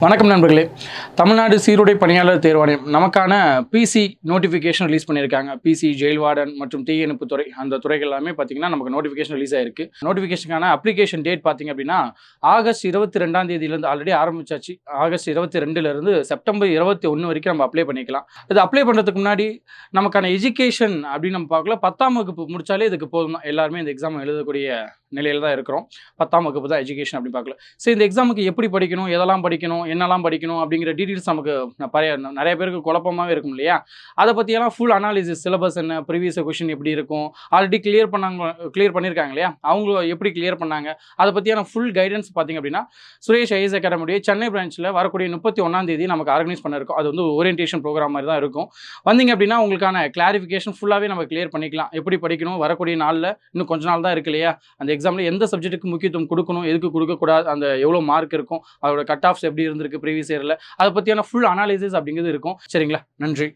வணக்கம் நண்பர்களே. தமிழ்நாடு சீருடை பணியாளர் தேர்வாணையம் நமக்கான பிசி நோட்டிஃபிகேஷன் ரிலீஸ் பண்ணியிருக்காங்க. பிசி, ஜெயில் வார்டன் மற்றும் தீயணைப்பு துறை, அந்த துறைகள் எல்லாமே பார்த்தீங்கன்னா நமக்கு நோட்டிஃபிகேஷன் ரிலீஸ் ஆயிருக்கு. நோட்டிஃபிகேஷனுக்கான அப்ளிகேஷன் டேட் பார்த்தீங்க அப்படின்னா ஆகஸ்ட் 22ஆம் தேதியிலேருந்து ஆல்ரெடி ஆரம்பிச்சாச்சு. ஆகஸ்ட் 22லேருந்து செப்டம்பர் 21 வரைக்கும் நம்ம அப்ளை பண்ணிக்கலாம். இது அப்ளை பண்ணுறதுக்கு முன்னாடி நமக்கான எஜுகேஷன் அப்படின்னு நம்ம பார்க்கல. 10ஆம் வகுப்பு முடிச்சாலே இதுக்கு போதும் தான். எல்லாருமே இந்த எக்ஸாம் எழுதக்கூடிய நிலையில் தான் இருக்கிறோம். 10ஆம் வகுப்பு தான் எஜுகேஷன் அப்படின்னு பார்க்கல. சரி, இந்த எக்ஸாமுக்கு எப்படி படிக்கணும், எதெல்லாம் படிக்கணும், என்னெல்லாம் படிக்கணும் அப்படிங்கிற டீட்டெயில்ஸ் நமக்கு நிறைய பேருக்கு குழப்பமாகவே இருக்கும் இல்லையா? அதை பற்றியெல்லாம் ஃபுல் அனாலிசிஸ், சிலபஸ் என்ன, ப்ரீவியஸ் கொஷின் எப்படி இருக்கும், ஆல்ரெடி கிளியர் பண்ணியிருக்காங்க இல்லையா, அவங்க எப்படி கிளியர் பண்ணாங்க, அதை பற்றியான ஃபுல் கைடன்ஸ் பார்த்தீங்க அப்படின்னா சுரேஷ் ஐஏஎஸ் அகாடமியுடைய சென்னை பிரான்ச்சில் வரக்கூடிய 31ஆம் தேதி நமக்கு ஆர்கனைஸ் பண்ணியிருக்கோம். அது வந்து ஓரியன்டேஷன் ப்ரோக்ராம் மாதிரி தான் இருக்கும். வந்தீங்க அப்படின்னா உங்களுக்கான கிளாரிஃபிகேஷன் ஃபுல்லாகவே நம்ம கிளியர் பண்ணிக்கலாம். எப்படி படிக்கணும், வரக்கூடிய நாளில் இன்னும் கொஞ்ச நாள் தான் இருக்கு இல்லையா, அந்த எக்ஸாமில் எந்த சப்ஜெக்ட்டுக்கு முக்கியத்துவம் கொடுக்கணும், எதுக்கு கொடுக்கக்கூடாது, அந்த எவ்வளோ மார்க் இருக்கும், அதோட கட் ஆஃப்ஸ் எப்படி இருந்திருக்கு ப்ரீவியஸ் இயரில், அதை பற்றியான ஃபுல் அனாலிசிஸ் அப்படிங்கிறது இருக்கும். சரிங்களா? நன்றி.